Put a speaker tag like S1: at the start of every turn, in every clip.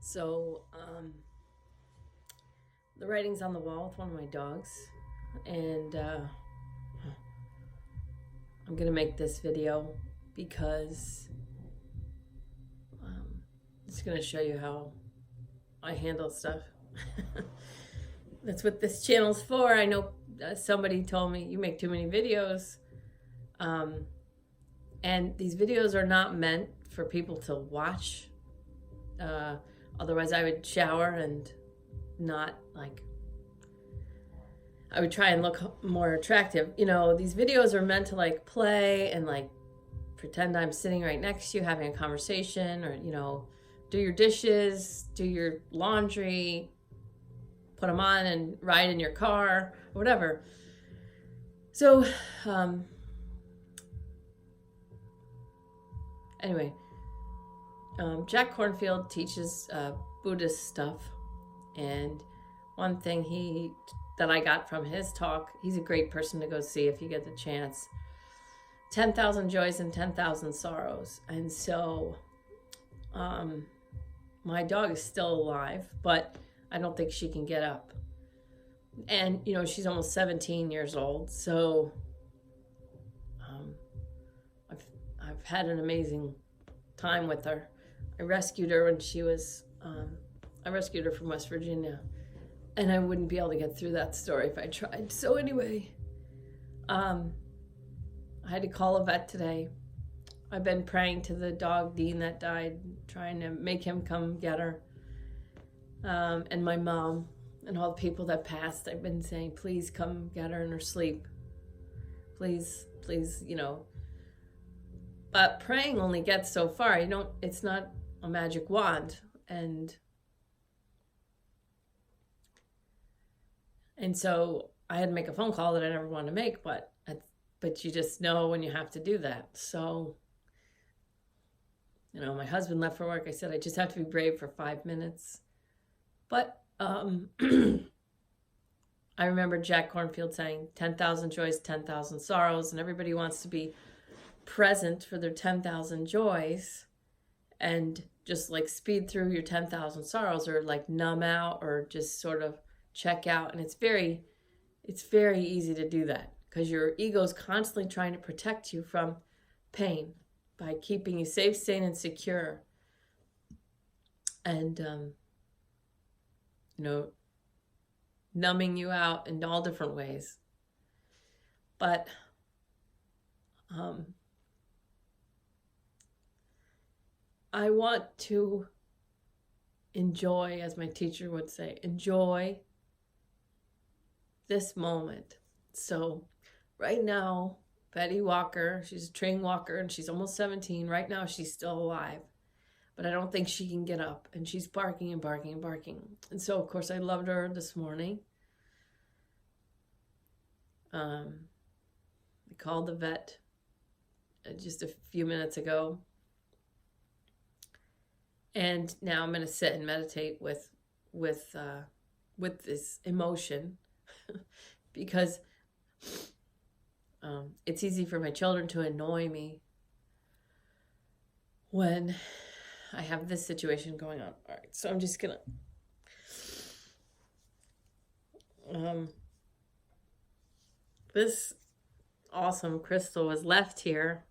S1: So, the writing's on the wall with one of my dogs, and I'm gonna make this video because it's gonna show you how I handle stuff. That's what this channel's for. I know somebody told me you make too many videos, and these videos are not meant for people to watch. Otherwise, I would shower and not I would try and look more attractive. These videos are meant to play and pretend I'm sitting right next to you having a conversation, or do your dishes, do your laundry, put them on and ride in your car, or whatever. So anyway, Jack Kornfield teaches Buddhist stuff, and one thing that I got from his talk, he's a great person to go see if you get the chance. 10,000 Joys and 10,000 Sorrows. And so my dog is still alive, but I don't think she can get up. And, she's almost 17 years old. So I've had an amazing time with her. I rescued her when she was, I rescued her from West Virginia. And I wouldn't be able to get through that story if I tried. So anyway, I had to call a vet today. I've been praying to the dog, Dean, that died, trying to make him come get her. And my mom and all the people that passed, I've been saying, please come get her in her sleep. Please, But praying only gets so far. It's not a magic wand. And so I had to make a phone call that I never wanted to make, but you just know when you have to do that. So, my husband left for work. I said, I just have to be brave for 5 minutes. But I remember Jack Kornfield saying 10,000 joys, 10,000 sorrows, and everybody wants to be present for their 10,000 joys and just speed through your 10,000 sorrows, or numb out, or just sort of check out. And it's very easy to do that because your ego is constantly trying to protect you from pain by keeping you safe, sane, and secure. And numbing you out in all different ways. But I want to enjoy, as my teacher would say, enjoy this moment. So right now, Betty Walker, she's a trained walker and she's almost 17. Right now, she's still alive, but I don't think she can get up, and she's barking and barking and barking. And so, of course, I loved her this morning. I called the vet just a few minutes ago. And now I'm going to sit and meditate with this emotion because it's easy for my children to annoy me when I have this situation going on. All right, so I'm just going to... this awesome crystal was left here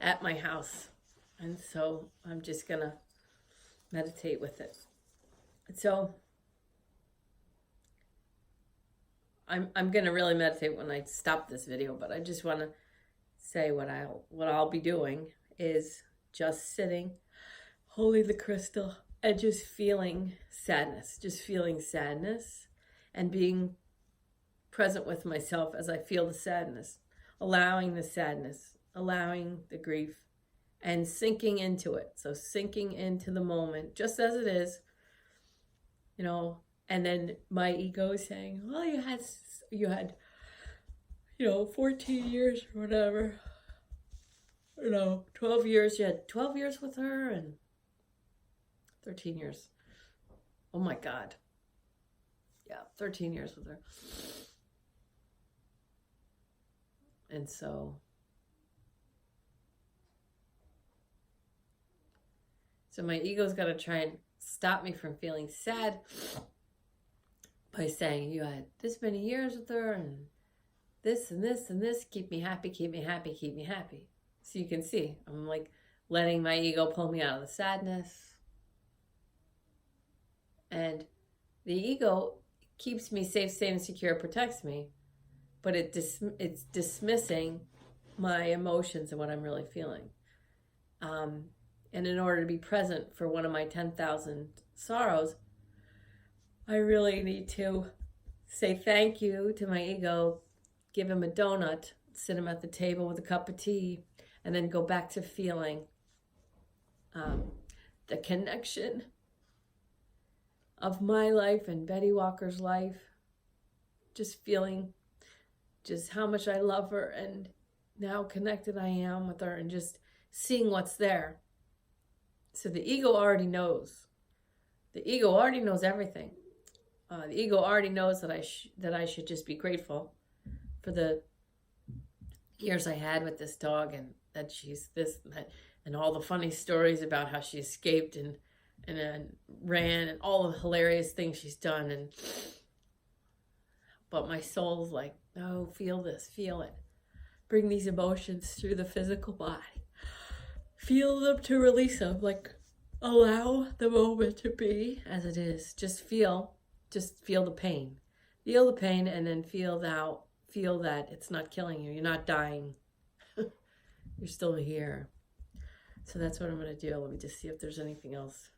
S1: at my house. And so I'm just going to meditate with it. So I'm going to really meditate when I stop this video, but I just want to say what I'll be doing is just sitting, holding the crystal, and just feeling sadness, and being present with myself as I feel the sadness, allowing the grief, and sinking into it. So sinking into the moment just as it is, and then my ego is saying, well, you had 14 years or whatever, 12 years, you had 12 years with her and 13 years. Oh my God. Yeah, 13 years with her. And so So my ego's got to try and stop me from feeling sad by saying, you had this many years with her and this and this and this, keep me happy, keep me happy, keep me happy. So you can see, I'm like letting my ego pull me out of the sadness. And the ego keeps me safe, safe, and secure, protects me, but it's dismissing my emotions and what I'm really feeling. And in order to be present for one of my 10,000 sorrows, I really need to say thank you to my ego, give him a donut, sit him at the table with a cup of tea, and then go back to feeling the connection of my life and Betty Walker's life. Just feeling just how much I love her and how connected I am with her, and just seeing what's there. So the ego already knows. The ego already knows everything. The ego already knows that I should just be grateful for the years I had with this dog, and that she's this and that, and all the funny stories about how she escaped and ran, and all the hilarious things she's done. But my soul's like, no, feel this, feel it. Bring these emotions through the physical body. Feel them to release them. Like, allow the moment to be as it is. Just feel the pain. Feel the pain, and then feel that it's not killing you. You're not dying. You're still here. So that's what I'm going to do. Let me just see if there's anything else.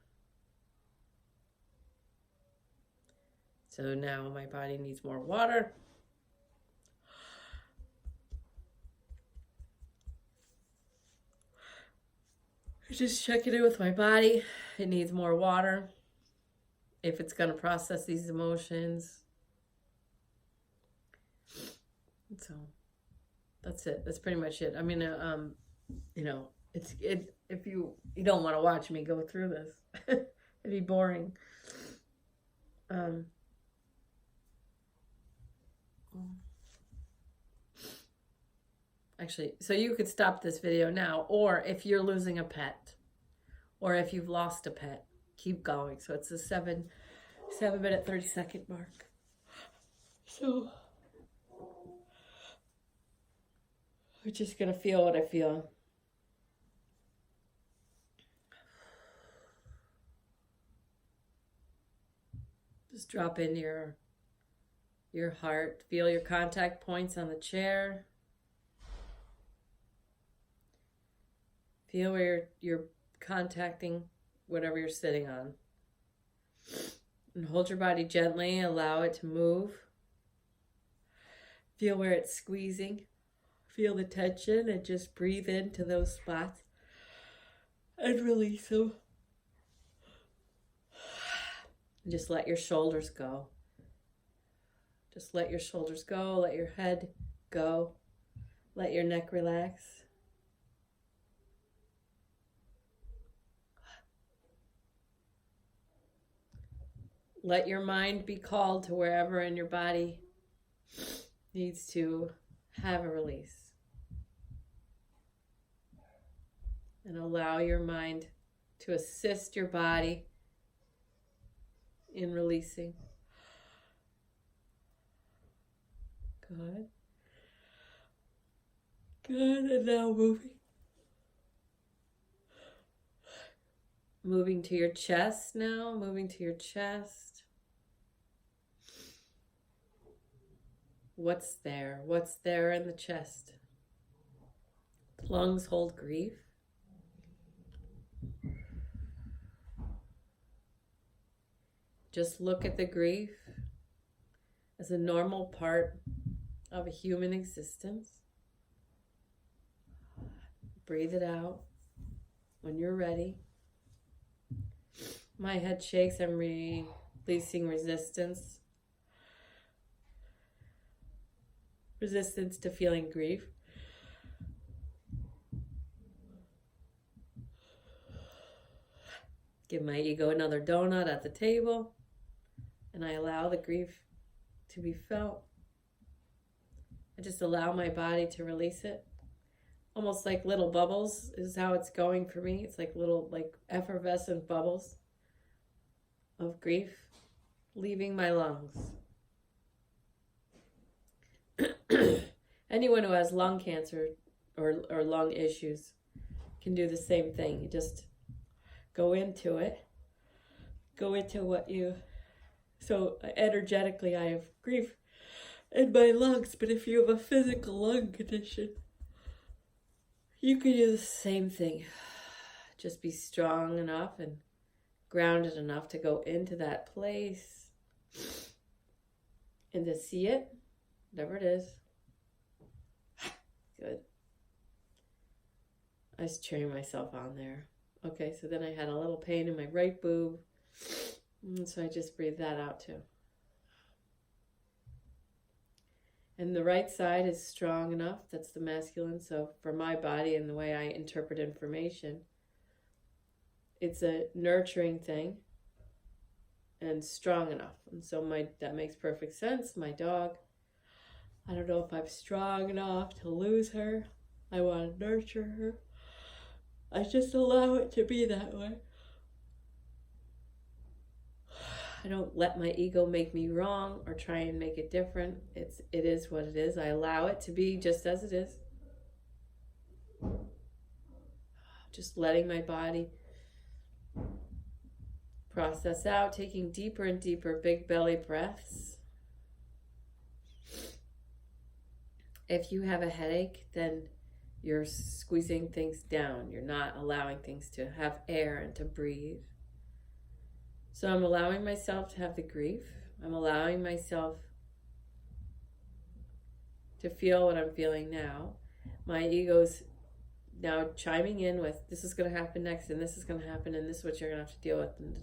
S1: So now my body needs more water. Just checking in with my body. It needs more water if it's going to process these emotions. So that's it. That's pretty much it. I mean, if you don't want to watch me go through this, it'd be boring. Actually, so you could stop this video now, or if you're losing a pet, or if you've lost a pet, keep going. So it's the 7-minute 30-second mark. So we're just gonna feel what I feel. Just drop in your heart. Feel your contact points on the chair. Feel where you're contacting whatever you're sitting on. And hold your body gently. Allow it to move. Feel where it's squeezing. Feel the tension, and just breathe into those spots and release them. And just let your shoulders go. Just let your shoulders go. Let your head go. Let your neck relax. Let your mind be called to wherever in your body needs to have a release. And allow your mind to assist your body in releasing. Good. Good, and now moving. Moving to your chest now, moving to your chest. What's there? What's there in the chest? Lungs hold grief. Just look at the grief as a normal part of a human existence. Breathe it out when you're ready. My head shakes. I'm releasing resistance. Resistance to feeling grief. Give my ego another donut at the table, and I allow the grief to be felt. I just allow my body to release it. almost like little bubbles is how it's going for me. It's like little like effervescent bubbles of grief leaving my lungs. Anyone who has lung cancer or lung issues can do the same thing. You just go into it. Go into what you... So energetically I have grief in my lungs, but if you have a physical lung condition, you can do the same thing. Just be strong enough and grounded enough to go into that place and to see it, whatever it is. Good. I was cheering myself on there. Okay, so then I had a little pain in my right boob, and so I just breathed that out too. And the right side is strong enough, that's the masculine, so for my body and the way I interpret information, it's a nurturing thing and strong enough. And so that makes perfect sense. My dog, I don't know if I'm strong enough to lose her. I want to nurture her. I just allow it to be that way. I don't let my ego make me wrong or try and make it different. It is what it is. I allow it to be just as it is. Just letting my body process out, taking deeper and deeper big belly breaths. If you have a headache, then you're squeezing things down. You're not allowing things to have air and to breathe. So I'm allowing myself to have the grief. I'm allowing myself to feel what I'm feeling now. My ego's now chiming in with, this is going to happen next, and this is going to happen, and this is what you're going to have to deal with. And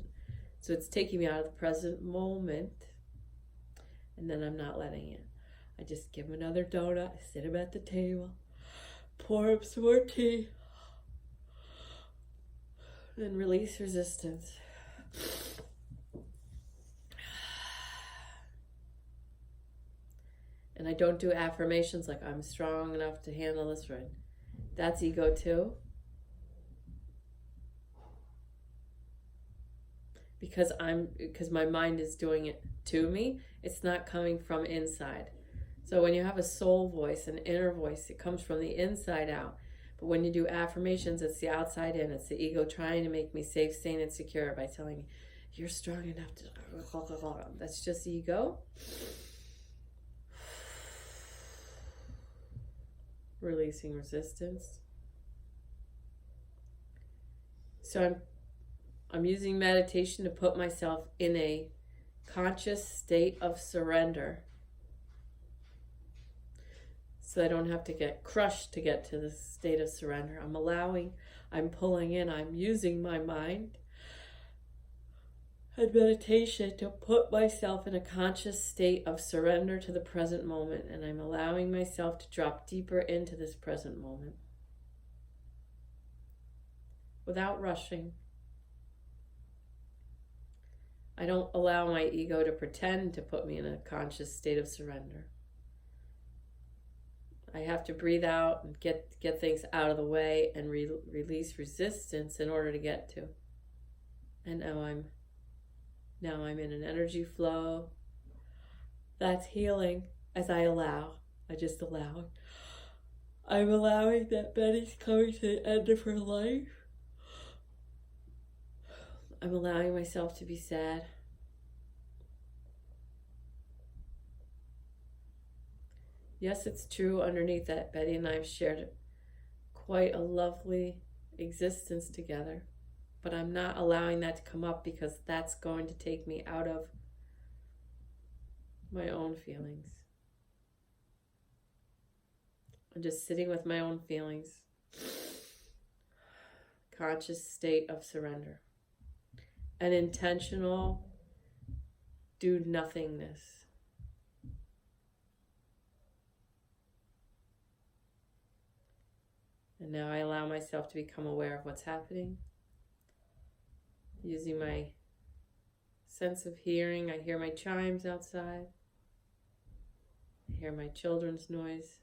S1: so it's taking me out of the present moment, and then I'm not letting it. I just give him another donut, I sit him at the table, pour him some more tea, and release resistance. And I don't do affirmations like I'm strong enough to handle this right. That's ego too. Because my mind is doing it to me. It's not coming from inside. So when you have a soul voice, an inner voice, it comes from the inside out. But when you do affirmations, it's the outside in. It's the ego trying to make me safe, sane, and secure by telling me, you're strong enough to... That's just ego. Releasing resistance. So I'm using meditation to put myself in a conscious state of surrender, so I don't have to get crushed to get to the state of surrender. I'm allowing, I'm pulling in, I'm using my mind and meditation to put myself in a conscious state of surrender to the present moment, and I'm allowing myself to drop deeper into this present moment without rushing. I don't allow my ego to pretend to put me in a conscious state of surrender. I have to breathe out and get things out of the way and release resistance in order to get to. And now I'm in an energy flow that's healing as I allow. I just allow. I'm allowing that Betty's coming to the end of her life. I'm allowing myself to be sad. Yes, it's true, underneath that, Betty and I have shared quite a lovely existence together. But I'm not allowing that to come up because that's going to take me out of my own feelings. I'm just sitting with my own feelings. Conscious state of surrender. An intentional do nothingness. And now I allow myself to become aware of what's happening. Using my sense of hearing, I hear my chimes outside. I hear my children's noise.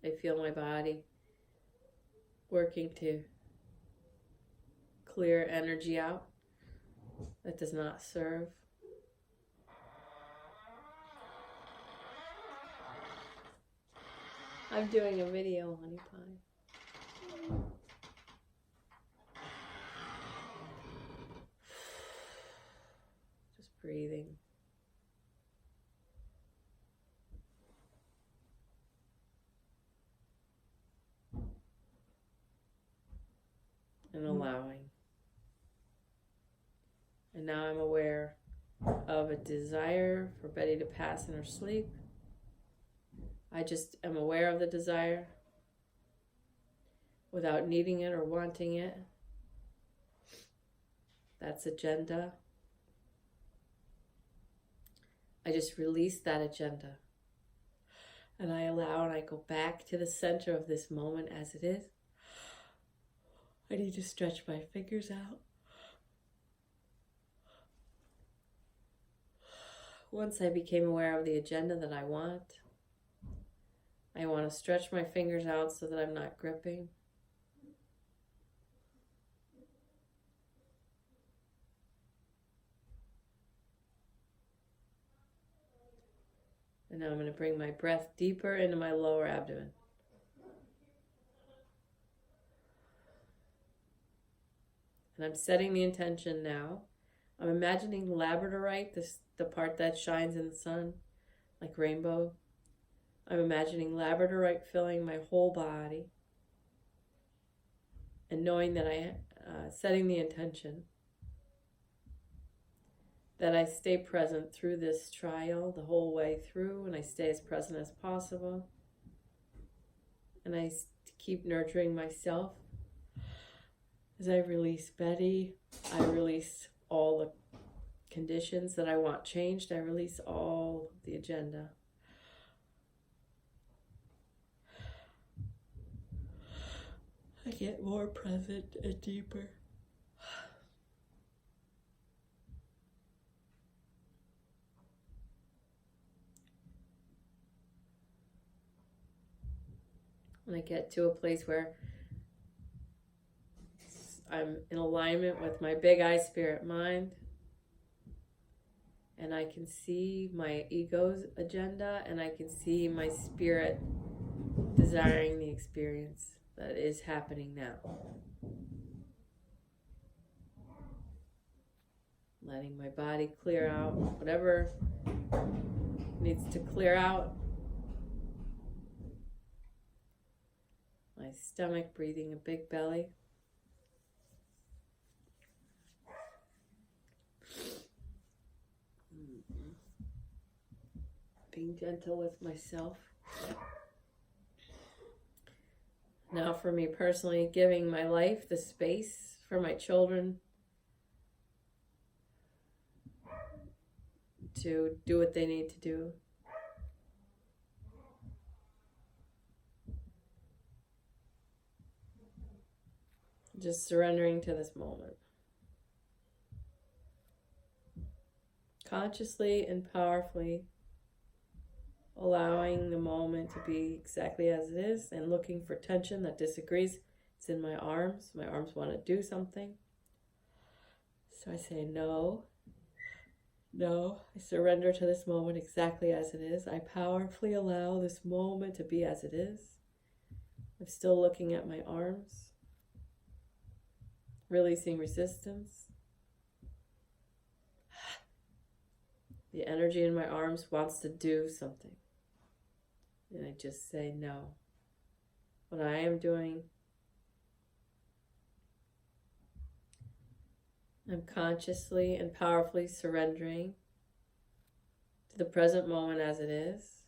S1: I feel my body working to clear energy out that does not serve. I'm doing a video, honey pie. Just breathing. And allowing. And now I'm aware of a desire for Betty to pass in her sleep. I just am aware of the desire without needing it or wanting it. That's agenda. I just release that agenda. And I allow and I go back to the center of this moment as it is. I need to stretch my fingers out. Once I became aware of the agenda that I want to stretch my fingers out so that I'm not gripping. And now I'm going to bring my breath deeper into my lower abdomen. And I'm setting the intention now. I'm imagining labradorite, the part that shines in the sun, like rainbow. I'm imagining labradorite filling my whole body. And knowing that setting the intention that I stay present through this trial the whole way through, and I stay as present as possible. And I keep nurturing myself. As I release Betty, I release all the conditions that I want changed. I release all the agenda. I get more present and deeper. And I get to a place where I'm in alignment with my big I spirit mind. And I can see my ego's agenda, and I can see my spirit desiring the experience that is happening now. Letting my body clear out whatever needs to clear out. My stomach, breathing a big belly. Being gentle with myself. Now for me personally, giving my life the space for my children to do what they need to do. Just surrendering to this moment. Consciously and powerfully allowing the moment to be exactly as it is, and looking for tension that disagrees. It's in my arms. My arms want to do something. So I say no. No. I surrender to this moment exactly as it is. I powerfully allow this moment to be as it is. I'm still looking at my arms. Releasing resistance. The energy in my arms wants to do something. And I just say no. What I am doing, I'm consciously and powerfully surrendering to the present moment as it is.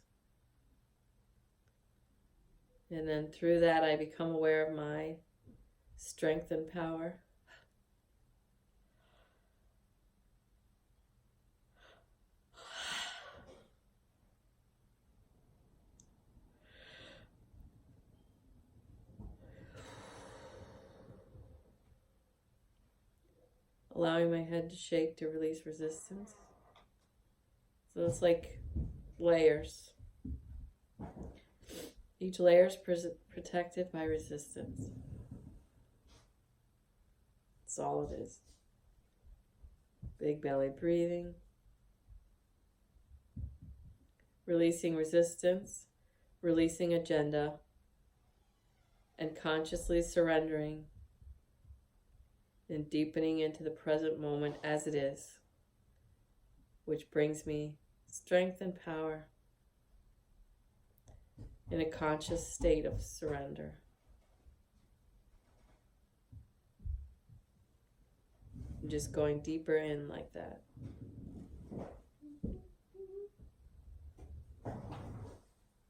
S1: And then through that, I become aware of my strength and power. Allowing my head to shake to release resistance. So it's like layers. Each layer is protected by resistance. That's all it is. Big belly breathing. Releasing resistance, releasing agenda, and consciously surrendering and deepening into the present moment as it is, which brings me strength and power in a conscious state of surrender. I'm just going deeper in like that.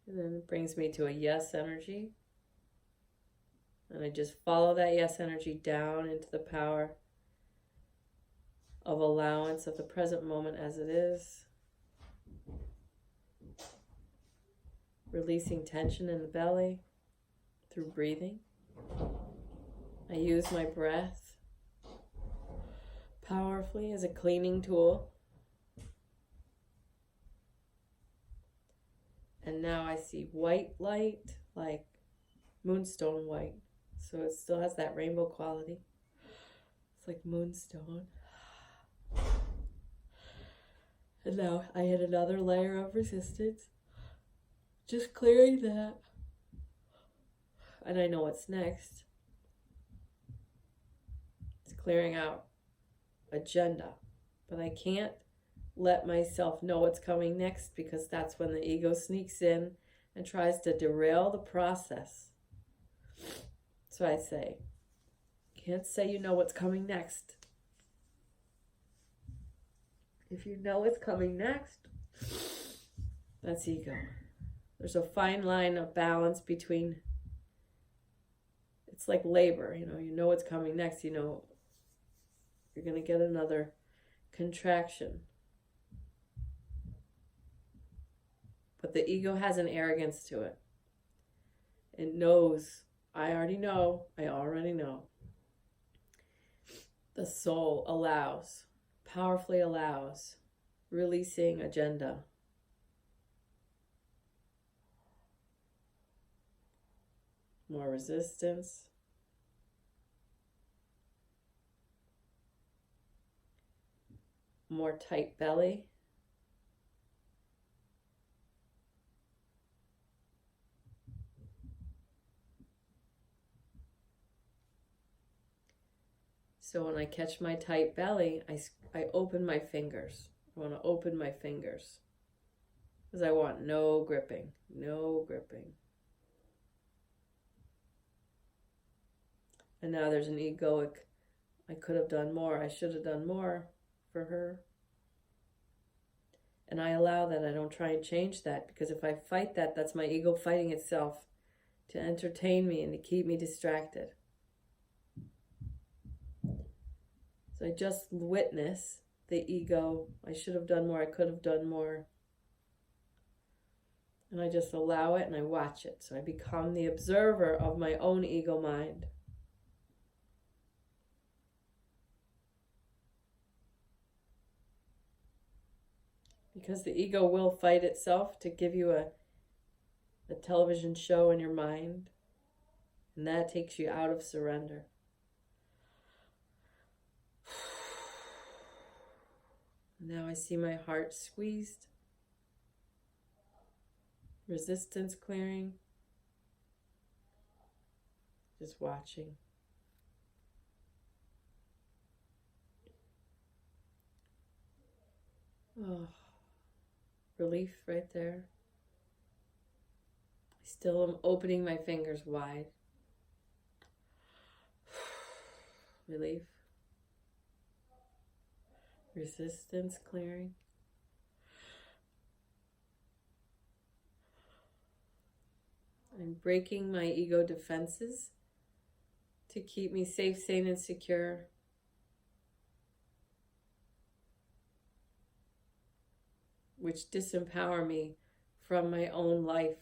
S1: And then it brings me to a yes energy. And I just follow that yes energy down into the power of allowance of the present moment as it is. Releasing tension in the belly through breathing. I use my breath powerfully as a cleaning tool. And now I see white light, like moonstone white. So it still has that rainbow quality. It's like moonstone. And now I hit another layer of resistance. Just clearing that. And I know what's next. It's clearing out agenda. But I can't let myself know what's coming next, because that's when the ego sneaks in and tries to derail the process. So I say, can't say you know what's coming next. If you know what's coming next, that's ego. There's a fine line of balance between, it's like labor, you know what's coming next, you know you're going to get another contraction. But the ego has an arrogance to it. It knows, I already know. The soul allows, powerfully allows, releasing agenda. More resistance. More tight belly. So when I catch my tight belly, I open my fingers. I want to open my fingers. Because I want no gripping. No gripping. And now there's an egoic, I could have done more. I should have done more for her. And I allow that. I don't try and change that. Because if I fight that, that's my ego fighting itself to entertain me and to keep me distracted. So I just witness the ego. I should have done more. I could have done more. And I just allow it and I watch it. So I become the observer of my own ego mind. Because the ego will fight itself to give you a television show in your mind. And that takes you out of surrender. Now I see my heart squeezed. Resistance clearing. Just watching. Oh, relief right there. I still am opening my fingers wide. Relief. Resistance clearing. I'm breaking my ego defenses to keep me safe, sane, and secure. Which disempower me from my own life.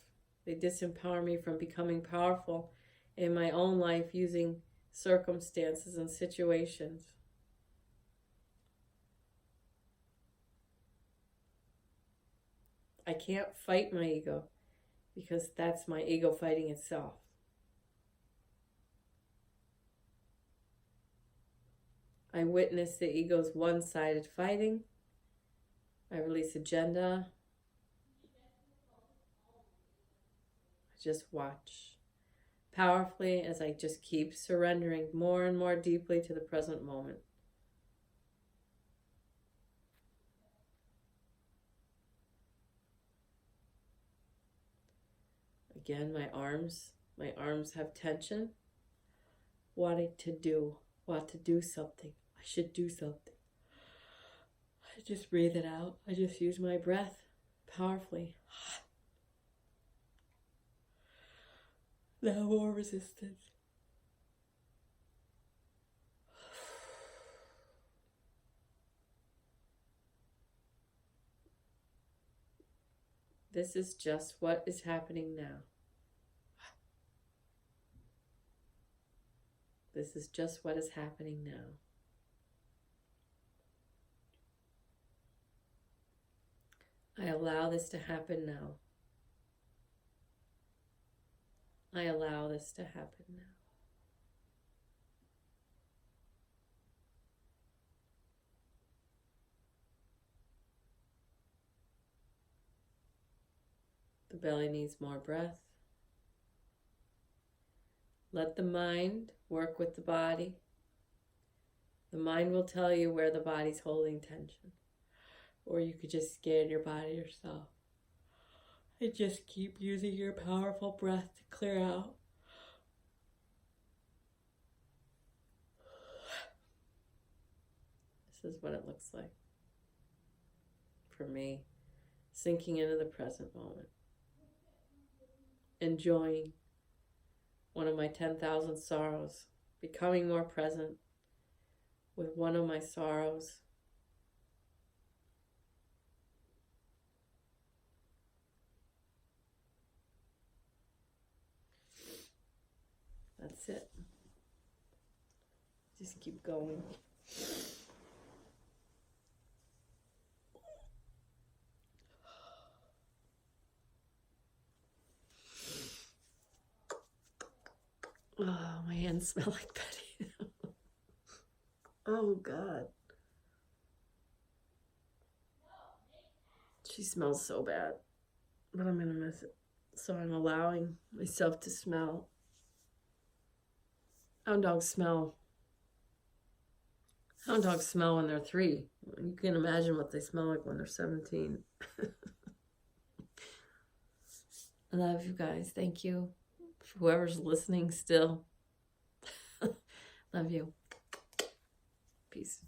S1: They disempower me from becoming powerful in my own life using circumstances and situations. I can't fight my ego. because that's my ego fighting itself. I witness the ego's one-sided fighting. I release agenda. I just watch powerfully as I just keep surrendering more and more deeply to the present moment. Again, my arms have tension, wanting to do something. I should do something. I just breathe it out. I just use my breath powerfully. No more resistance. This is just what is happening now. This is just what is happening now. I allow this to happen now. I allow this to happen now. The belly needs more breath. Let the mind work with the body. The mind will tell you where the body's holding tension. Or you could just scan your body yourself. And just keep using your powerful breath to clear out. This is what it looks like for me, sinking into the present moment. Enjoying one of my 10,000 sorrows, becoming more present with one of my sorrows. That's it. Just keep going. Oh, my hands smell like Betty. Oh, God. She smells so bad, but I'm going to miss it. So I'm allowing myself to smell. Hound dogs smell. Hound dogs smell when they're 3. You can imagine what they smell like when they're 17. I love you guys. Thank you. For whoever's listening still. Love you. Peace.